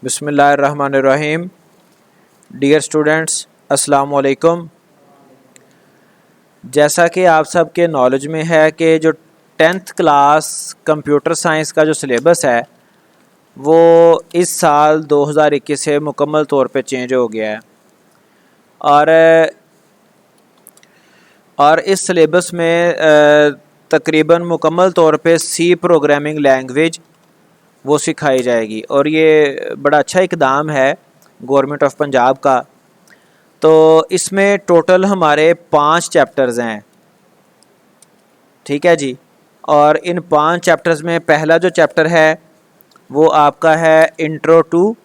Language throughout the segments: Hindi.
बिस्मिल्लाहिर्रहमानिर्रहीम। डियर स्टूडेंट्स, अस्सलाम वालेकुम। जैसा कि आप सब के नॉलेज में है कि जो 10th क्लास कंप्यूटर साइंस का जो सिलेबस है वो इस साल 2021 से मुकम्मल तौर पे चेंज हो गया है और इस सिलेबस में तकरीबन मुकम्मल तौर पे सी प्रोग्रामिंग लैंग्वेज वो सिखाई जाएगी और ये बड़ा अच्छा इक़दाम है गवर्नमेंट ऑफ पंजाब का। तो इसमें टोटल हमारे 5 चैप्टर्स हैं, ठीक है जी। और इन 5 चैप्टर्स में पहला जो चैप्टर है वो आपका है इंट्रो टू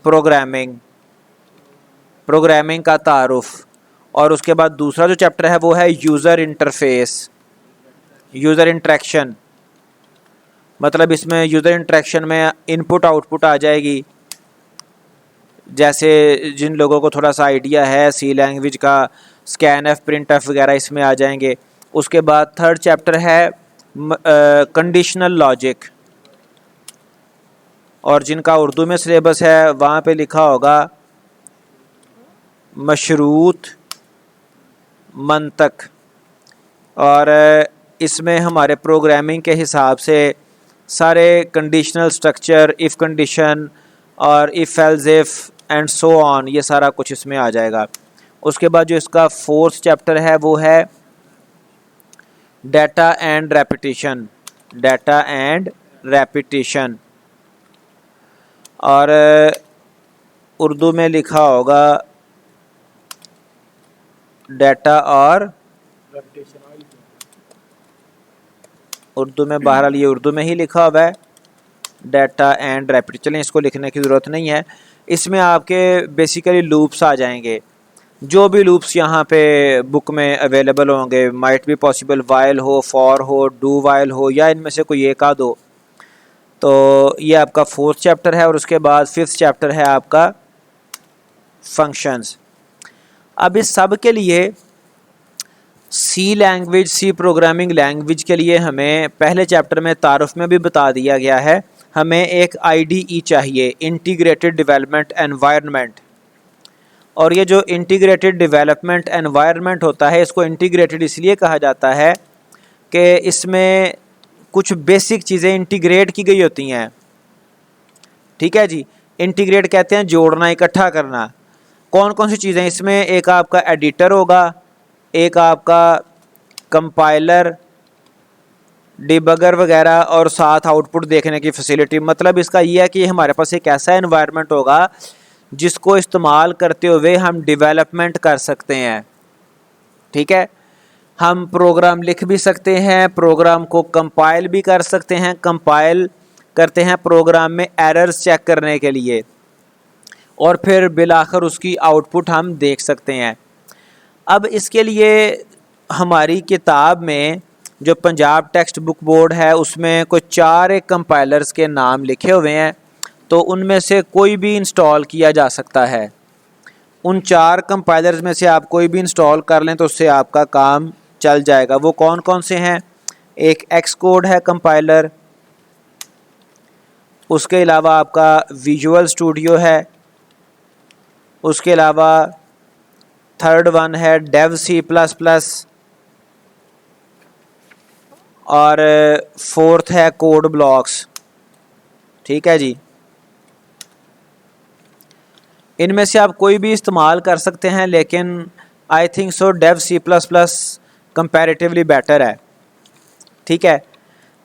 प्रोग्रामिंग का तारुफ। और उसके बाद दूसरा जो चैप्टर है वो है यूज़र इंटरफेस, यूज़र इंटरेक्शन। मतलब इसमें यूज़र इंटरेक्शन में इनपुट आउटपुट आ जाएगी। जैसे जिन लोगों को थोड़ा सा आइडिया है सी लैंग्वेज का, स्कैन एफ प्रिंट एफ वगैरह इसमें आ जाएंगे। उसके बाद थर्ड चैप्टर है कंडीशनल लॉजिक, और जिनका उर्दू में सिलेबस है वहाँ पे लिखा होगा मशरूत मंतक। और इसमें हमारे प्रोग्रामिंग के हिसाब से सारे कंडीशनल स्ट्रक्चर, इफ़ कंडीशन और if else if and so on, ये सारा कुछ इसमें आ जाएगा। उसके बाद जो इसका फोर्थ चैप्टर है वो है डाटा एंड रेपिटिशन। और उर्दू में लिखा होगा डाटा और उर्दू में, बहरहाल ये उर्दू में ही लिखा हुआ है डाटा एंड रेपिटिशन। चलें, इसको लिखने की ज़रूरत नहीं है। इसमें आपके बेसिकली लूप्स आ जाएंगे, जो भी लूप्स यहाँ पे बुक में अवेलेबल होंगे। माइट बी पॉसिबल वाइल हो, फॉर हो, डू वाइल हो, या इनमें से कोई एक आध हो। तो ये आपका फोर्थ चैप्टर है। और उसके बाद फिफ्थ चैप्टर है आपका फंक्शंस। अब इस सब के लिए सी लैंग्वेज, सी प्रोग्रामिंग लैंग्वेज के लिए हमें पहले चैप्टर में तारुफ में भी बता दिया गया है, हमें एक आईडीई चाहिए, इंटीग्रेटेड डेवलपमेंट एनवायरनमेंट। और ये जो इंटीग्रेटेड डेवलपमेंट एनवायरनमेंट होता है, इसको इंटीग्रेटेड इसलिए कहा जाता है कि इसमें कुछ बेसिक चीज़ें इंटीग्रेट की गई होती हैं, ठीक है जी। इंटीग्रेट कहते हैं जोड़ना, इकट्ठा करना। कौन कौन सी चीज़ें इसमें? एक आपका एडिटर होगा, एक आपका कंपाइलर, डिबगर वगैरह, और साथ आउटपुट देखने की फैसिलिटी। मतलब इसका ये है कि हमारे पास एक ऐसा एनवायरनमेंट होगा जिसको इस्तेमाल करते हुए हम डेवलपमेंट कर सकते हैं, ठीक है। हम प्रोग्राम लिख भी सकते हैं, प्रोग्राम को कंपाइल भी कर सकते हैं। कंपाइल करते हैं प्रोग्राम में एरर्स चेक करने के लिए, और फिर बिलाखिर उसकी आउटपुट हम देख सकते हैं। अब इसके लिए हमारी किताब में जो पंजाब टेक्स्ट बुक बोर्ड है उसमें कोई 4 एक कंपाइलर्स के नाम लिखे हुए हैं, तो उनमें से कोई भी इंस्टॉल किया जा सकता है। उन 4 कंपाइलर्स में से आप कोई भी इंस्टॉल कर लें तो उससे आपका काम चल जाएगा। वो कौन कौन से हैं? एक एक्स कोड है कंपाइलर, उसके अलावा आपका विजुअल स्टूडियो है, उसके अलावा थर्ड वन है डेव सी प्लस प्लस, और फोर्थ है कोड ब्लॉक्स, ठीक है जी। इनमें से आप कोई भी इस्तेमाल कर सकते हैं, लेकिन I think so Dev C plus plus comparatively better है, ठीक है।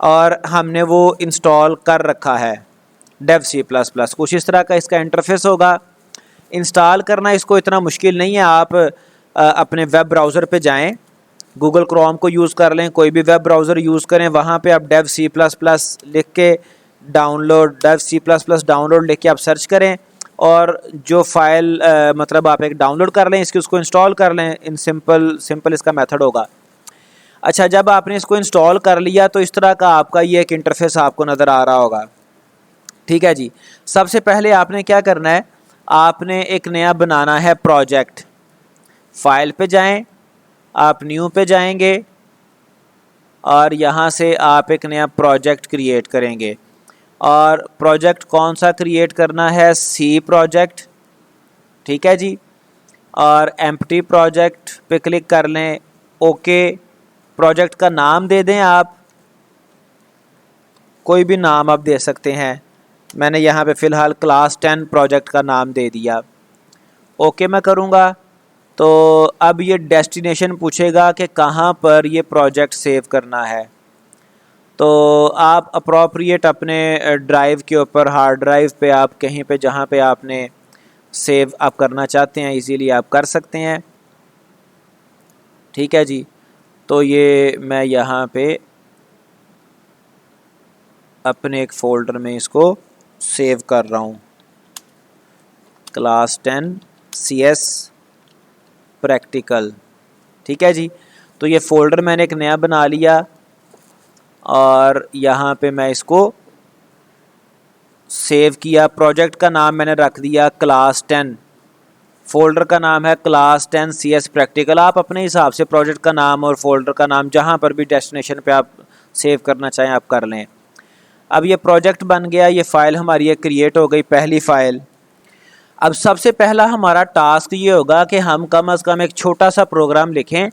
और हमने वो इंस्टॉल कर रखा है डेव सी प्लस प्लस। कुछ इस तरह का इसका इंटरफेस होगा। इंस्टॉल करना इसको इतना मुश्किल नहीं है। आप अपने वेब ब्राउज़र पे जाएं, गूगल क्रोम को यूज़ कर लें, कोई भी वेब ब्राउज़र यूज़ करें, वहाँ पे आप डेव सी प्लस प्लस लिख के download, Dev C plus plus download लिख के आप सर्च करें, और जो फाइल मतलब आप एक डाउनलोड कर लें इसकी, उसको इंस्टॉल कर लें। इन सिंपल इसका मेथड होगा। अच्छा, जब आपने इसको इंस्टॉल कर लिया तो इस तरह का आपका ये एक इंटरफेस आपको नज़र आ रहा होगा, ठीक है जी। सबसे पहले आपने क्या करना है, आपने एक नया बनाना है प्रोजेक्ट। फाइल पे जाएं, आप न्यू पे जाएंगे, और यहाँ से आप एक नया प्रोजेक्ट क्रिएट करेंगे। और प्रोजेक्ट कौन सा क्रिएट करना है, सी प्रोजेक्ट, ठीक है जी। और एम्प्टी प्रोजेक्ट पे क्लिक कर लें, ओके। प्रोजेक्ट का नाम दे दें, आप कोई भी नाम आप दे सकते हैं। मैंने यहाँ पे फ़िलहाल क्लास 10 प्रोजेक्ट का नाम दे दिया, ओके मैं करूँगा। तो अब ये डेस्टिनेशन पूछेगा कि कहाँ पर ये प्रोजेक्ट सेव करना है। तो आप अप्रोप्रिएट अपने ड्राइव के ऊपर, हार्ड ड्राइव पे, आप कहीं पे जहाँ पे आपने सेव आप करना चाहते हैं इजीली आप कर सकते हैं, ठीक है जी। तो ये मैं यहाँ पे अपने एक फ़ोल्डर में इसको सेव कर रहा हूँ, क्लास 10 CS प्रैक्टिकल, ठीक है जी। तो ये फ़ोल्डर मैंने एक नया बना लिया और यहाँ पे मैं इसको सेव किया। प्रोजेक्ट का नाम मैंने रख दिया क्लास 10, फ़ोल्डर का नाम है क्लास 10 CS प्रैक्टिकल। आप अपने हिसाब से प्रोजेक्ट का नाम और फ़ोल्डर का नाम जहाँ पर भी डेस्टिनेशन पे आप सेव करना चाहें आप कर लें। अब ये प्रोजेक्ट बन गया, ये फ़ाइल हमारी ये क्रिएट हो गई, पहली फ़ाइल। अब सबसे पहला हमारा टास्क ये होगा कि हम कम से कम एक छोटा सा प्रोग्राम लिखें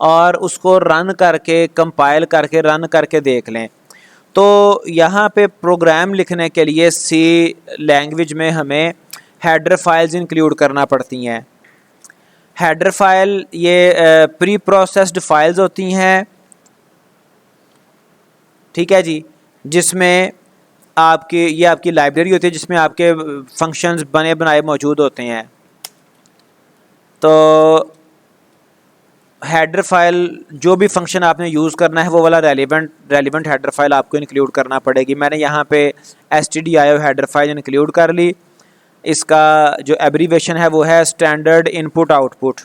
और उसको रन करके, कंपाइल करके, रन करके देख लें। तो यहाँ पे प्रोग्राम लिखने के लिए सी लैंग्वेज में हमें हेडर फाइल्स इंक्लूड करना पड़ती हैं। हेडर फाइल ये प्री प्रोसेस्ड फाइल्स होती हैं, ठीक है जी, जिसमें ये आपकी लाइब्रेरी होती है जिसमें आपके फंक्शंस बने बनाए मौजूद होते हैं। तो हेडर फाइल, जो भी फंक्शन आपने यूज़ करना है वो वाला रेलिवेंट हेडर फाइल आपको इंक्लूड करना पड़ेगी। मैंने यहाँ पे stdio हेडर फाइल इंक्लूड कर ली। इसका जो एब्रीवेशन है वो है स्टैंडर्ड इनपुट आउटपुट।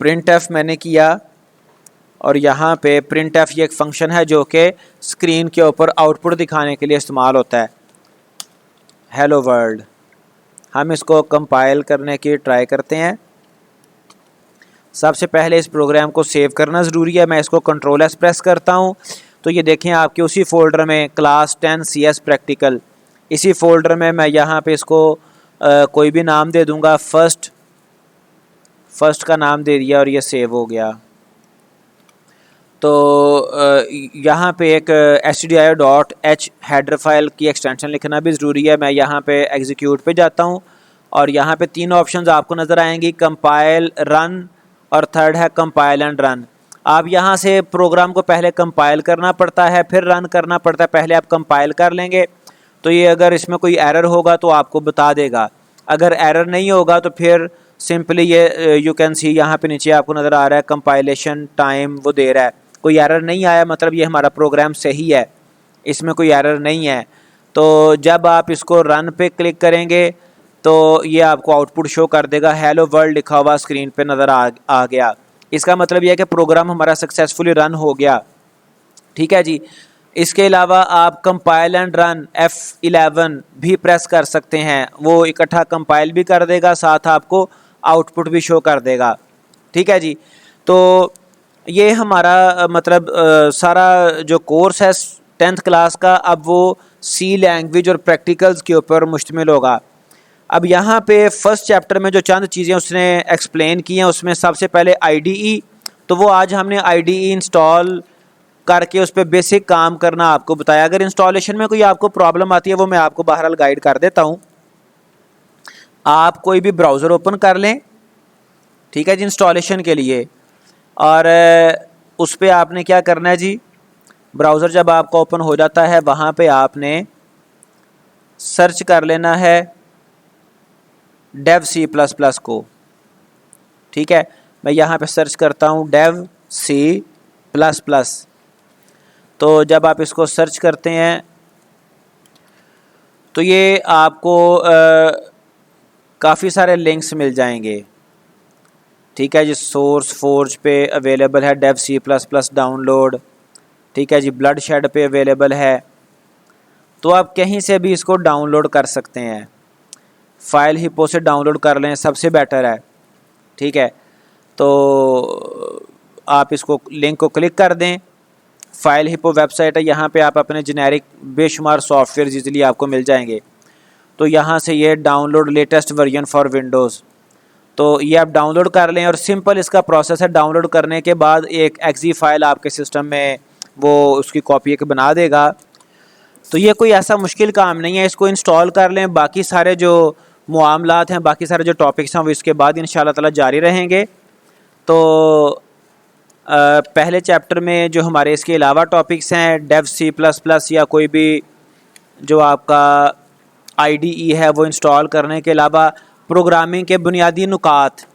printf मैंने किया और यहाँ पे printf ये एक फंक्शन है जो कि स्क्रीन के ऊपर आउटपुट दिखाने के लिए इस्तेमाल होता है, हेलो वर्ल्ड। हम इसको कंपाइल करने की ट्राई करते हैं। सबसे पहले इस प्रोग्राम को सेव करना ज़रूरी है। मैं इसको Ctrl+S प्रेस करता हूँ तो ये देखें आपके उसी फोल्डर में क्लास 10 CS प्रैक्टिकल, इसी फोल्डर में मैं यहाँ पे इसको कोई भी नाम दे दूँगा, फर्स्ट का नाम दे दिया और ये सेव हो गया। तो यहाँ पे एक stdio.h हेडर फाइल की एक्सटेंशन लिखना भी ज़रूरी है। मैं यहाँ पे एग्जीक्यूट पे जाता हूँ और यहाँ पे 3 ऑप्शंस आपको नज़र आएंगी, कंपाइल, रन और थर्ड है कंपाइल एंड रन। आप यहाँ से प्रोग्राम को पहले कंपाइल करना पड़ता है, फिर रन करना पड़ता है। पहले आप कंपाइल कर लेंगे तो ये अगर इसमें कोई एरर होगा तो आपको बता देगा, अगर एरर नहीं होगा तो फिर सिंपली ये यू कैन सी यहाँ पे नीचे आपको नज़र आ रहा है कंपाइलेशन टाइम वो दे रहा है। कोई एरर नहीं आया मतलब ये हमारा प्रोग्राम सही है, इसमें कोई एरर नहीं है। तो जब आप इसको रन पे क्लिक करेंगे तो ये आपको आउटपुट शो कर देगा, हेलो वर्ल्ड लिखा हुआ स्क्रीन पे नज़र आ गया। इसका मतलब यह है कि प्रोग्राम हमारा सक्सेसफुली रन हो गया, ठीक है जी। इसके अलावा आप कंपाइल एंड रन F11 भी प्रेस कर सकते हैं, वो इकट्ठा कंपाइल भी कर देगा, साथ आपको आउटपुट भी शो कर देगा, ठीक है जी। तो ये हमारा मतलब सारा जो कोर्स है 10th क्लास का, अब वो सी लैंग्वेज और प्रैक्टिकल्स के ऊपर मुश्तमिल होगा। अब यहाँ पे फर्स्ट चैप्टर में जो चंद चीज़ें उसने एक्सप्लेन की हैं उसमें सबसे पहले IDE, तो वो आज हमने IDE इंस्टॉल करके उस पर बेसिक काम करना आपको बताया। अगर इंस्टॉलेशन में कोई आपको प्रॉब्लम आती है वो मैं आपको बहरहाल गाइड कर देता हूँ। आप कोई भी ब्राउज़र ओपन कर लें, ठीक है जी, इंस्टॉलेशन के लिए। और उस पर आपने क्या करना है जी, ब्राउज़र जब आपका ओपन हो जाता है वहाँ पे आपने सर्च कर लेना है dev C++ को, ठीक है। मैं यहाँ पे सर्च करता हूँ dev C++। तो जब आप इसको सर्च करते हैं तो ये आपको काफ़ी सारे लिंक्स मिल जाएंगे, ठीक है जी। सोर्स फोर्ज पे अवेलेबल है dev C++ डाउनलोड, ठीक है जी। ब्लडशेड पे अवेलेबल है, तो आप कहीं से भी इसको डाउनलोड कर सकते हैं। फाइल हिप्पो से डाउनलोड कर लें, सबसे बेटर है, ठीक है। तो आप इसको लिंक को क्लिक कर दें फाइल हिपो वेबसाइट है, यहाँ पे आप अपने जेनेरिक बेशुमार सॉफ्टवेयर इजीली आपको मिल जाएंगे। तो यहाँ से ये download latest version for Windows, तो ये आप डाउनलोड कर लें। और सिंपल इसका प्रोसेस है, डाउनलोड करने के बाद एक एक्जी फाइल आपके सिस्टम में वो उसकी कॉपी एक बना देगा। तो ये कोई ऐसा मुश्किल काम नहीं है, इसको इंस्टॉल कर लें। बाकी सारे जो मामलात हैं, बाकी सारे जो टॉपिक्स हैं वो इसके बाद इंशाल्लाह ताला जारी रहेंगे। तो पहले चैप्टर में जो हमारे इसके अलावा टॉपिक्स हैं डेव C++ या कोई भी जो आपका IDE है वो इंस्टॉल करने के अलावा प्रोग्रामिंग के बुनियादी नुकात,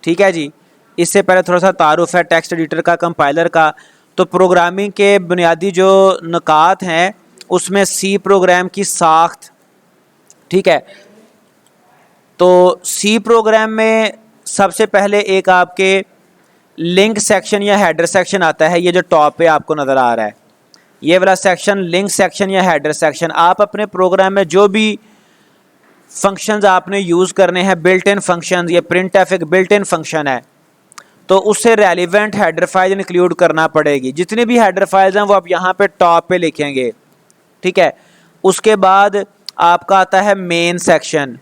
ठीक है जी। इससे पहले थोड़ा सा तारुफ है टेक्स्ट एडिटर का, कंपाइलर का। तो प्रोग्रामिंग के बुनियादी जो नुकात हैं उसमें C प्रोग्राम की साख्त, ठीक है। तो C प्रोग्राम में सबसे पहले एक आपके लिंक सेक्शन या हेडर सेक्शन आता है, ये जो टॉप पे आपको नज़र आ रहा है, ये वाला सेक्शन लिंक सेक्शन या हेडर सेक्शन। आप अपने प्रोग्राम में जो भी फंक्शंस आपने यूज़ करने हैं, बिल्ट इन फंक्शंस, ये printf एक बिल्ट इन फंक्शन है, तो उससे रेलिवेंट हेडर फाइल इंक्लूड करना पड़ेगी। जितनी भी हेडर फाइल्स हैं वो आप यहाँ पे टॉप पे लिखेंगे, ठीक है। उसके बाद आपका आता है main section,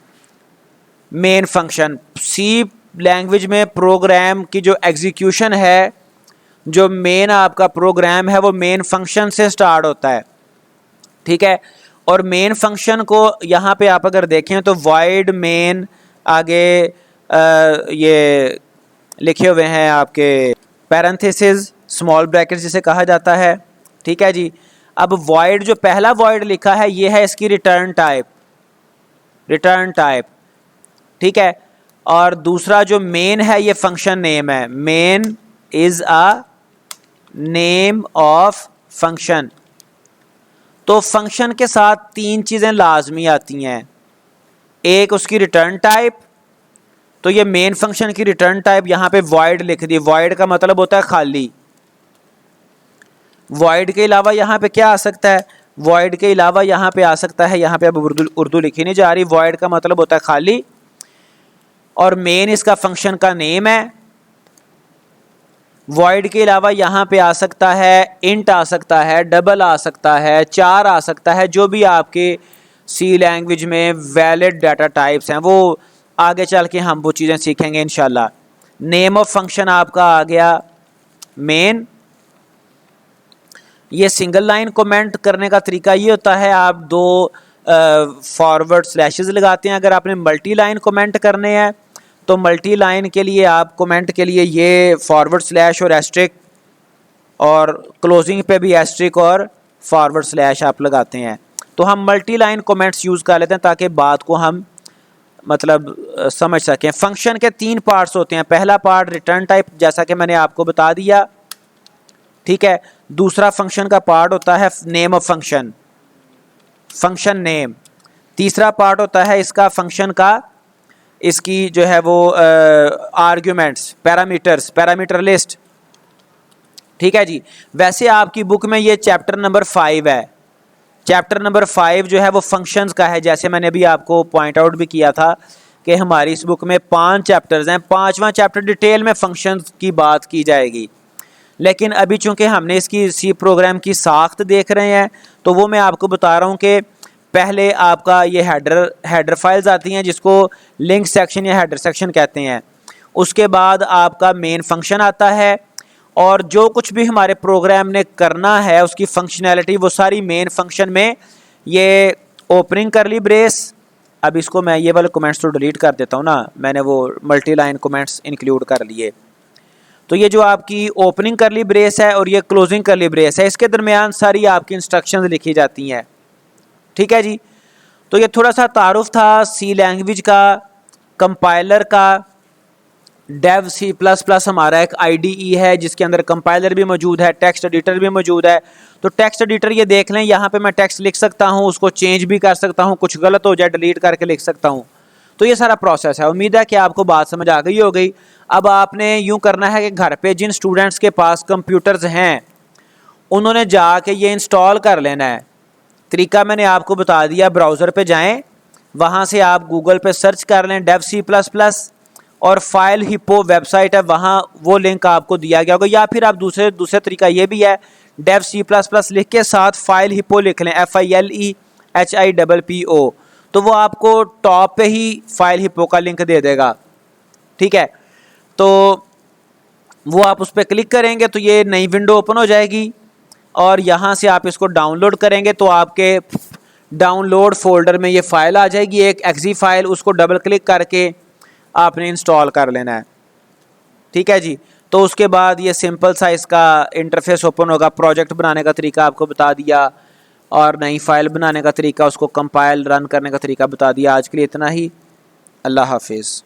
main function. C language में प्रोग्राम की जो एग्जीक्यूशन है, जो मेन आपका प्रोग्राम है वो मेन फंक्शन से स्टार्ट होता है, ठीक है। और मेन फंक्शन को यहाँ पे आप अगर देखें तो void मेन आगे ये लिखे हुए हैं आपके पैरेंथेसिस स्मॉल ब्रैकेट जिसे कहा जाता है, ठीक है जी। अब void जो पहला void लिखा है ये है इसकी रिटर्न टाइप, ठीक है। और दूसरा जो मेन है ये फंक्शन नेम है, main is a name of function. तो फंक्शन के साथ तीन चीज़ें लाजमी आती हैं, एक उसकी रिटर्न टाइप, तो ये मेन फंक्शन की रिटर्न टाइप यहाँ पे void लिख दी। void का मतलब होता है खाली। void के अलावा यहाँ पे क्या आ सकता है, void के अलावा यहाँ पे आ सकता है, यहाँ पे अब उर्दू लिखी नहीं जा रही, void का मतलब होता है खाली। और मेन इसका फंक्शन का नेम है। void के अलावा यहाँ पे आ सकता है int आ सकता है, डबल आ सकता है, चार आ सकता है, जो भी आपके C लैंग्वेज में वैलिड डाटा टाइप्स हैं वो आगे चल के हम वो चीज़ें सीखेंगे इंशाल्लाह। नेम ऑफ फंक्शन आपका आ गया मेन। ये सिंगल लाइन कमेंट करने का तरीका ये होता है, आप दो फॉरवर्ड स्लैशेस लगाते हैं। अगर आपने मल्टी लाइन कमेंट करने हैं तो मल्टी लाइन के लिए आप कमेंट के लिए ये फॉरवर्ड स्लैश और एस्ट्रिक, और क्लोजिंग पे भी एस्ट्रिक और फॉरवर्ड स्लैश आप लगाते हैं। तो हम मल्टी लाइन कमेंट्स यूज़ कर लेते हैं ताकि बात को हम मतलब समझ सकें। फंक्शन के तीन पार्ट्स होते हैं, पहला पार्ट रिटर्न टाइप जैसा कि मैंने आपको बता दिया, ठीक है। दूसरा फंक्शन का पार्ट होता है name of function, function name. तीसरा पार्ट होता है इसका फंक्शन का, इसकी जो है वो आर्ग्यूमेंट्स, पैरामीटर्स, पैरामीटर लिस्ट, ठीक है जी। वैसे आपकी बुक में ये चैप्टर नंबर 5 है। चैप्टर नंबर 5 जो है वो फंक्शंस का है, जैसे मैंने भी आपको पॉइंट आउट भी किया था कि हमारी इस बुक में 5 चैप्टर्स हैं। 5वां चैप्टर डिटेल में फंक्शंस की बात की जाएगी, लेकिन अभी चूंकि हमने इसकी C प्रोग्राम की साख्त देख रहे हैं तो वो मैं आपको बता रहा हूँ कि पहले आपका ये हेडर फाइल्स आती हैं जिसको लिंक सेक्शन या हेडर सेक्शन कहते हैं। उसके बाद आपका मेन फंक्शन आता है, और जो कुछ भी हमारे प्रोग्राम ने करना है उसकी फंक्शनैलिटी वो सारी मेन फंक्शन में। ये ओपनिंग करली ब्रेस, अब इसको मैं ये वाले कमेंट्स तो डिलीट कर देता हूँ ना, मैंने वो मल्टी लाइन कमेंट्स इंक्लूड कर लिए। तो ये जो आपकी ओपनिंग करली ब्रेस है और ये क्लोजिंग करली ब्रेस है, इसके दरमियान सारी आपकी इंस्ट्रक्शंस लिखी जाती हैं, ठीक है जी। तो ये थोड़ा सा तारुफ था C लैंग्वेज का, कंपाइलर का। डेव C++ हमारा एक IDE है जिसके अंदर कंपाइलर भी मौजूद है, टेक्स्ट एडिटर भी मौजूद है। तो टेक्स्ट एडिटर ये देख लें, यहाँ पे मैं टेक्स्ट लिख सकता हूँ, उसको चेंज भी कर सकता हूँ, कुछ गलत हो जाए डिलीट करके लिख सकता हूँ। तो ये सारा प्रोसेस है। उम्मीद है कि आपको बात समझ आ गई हो गई। अब आपने यूँ करना है कि घर पे जिन स्टूडेंट्स के पास कंप्यूटर्स हैं उन्होंने जाके ये इंस्टॉल कर लेना है। तरीका मैंने आपको बता दिया, ब्राउज़र पे जाएं, वहाँ से आप गूगल पे सर्च कर लें डेव C++, और फाइल हिप्पो वेबसाइट है, वहाँ वो लिंक आपको दिया गया होगा। या फिर आप दूसरे तरीका ये भी है, डेव C++ लिख के साथ फाइल हिप्पो लिख लें, FILEHIPPO, तो वो आपको टॉप पे ही फाइल हिप्पो का लिंक दे देगा। ठीक है, तो वो आप उस पर क्लिक करेंगे तो ये नई विंडो ओपन हो जाएगी और यहाँ से आप इसको डाउनलोड करेंगे तो आपके डाउनलोड फोल्डर में ये फाइल आ जाएगी, एक exe फाइल, उसको डबल क्लिक करके आपने इंस्टॉल कर लेना है। ठीक है जी, तो उसके बाद ये सिंपल सा इसका इंटरफेस ओपन होगा। प्रोजेक्ट बनाने का तरीका आपको बता दिया और नई फाइल बनाने का तरीका, उसको कंपाइल रन करने का तरीका बता दिया। आज के लिए इतना ही, अल्लाह हाफिज़।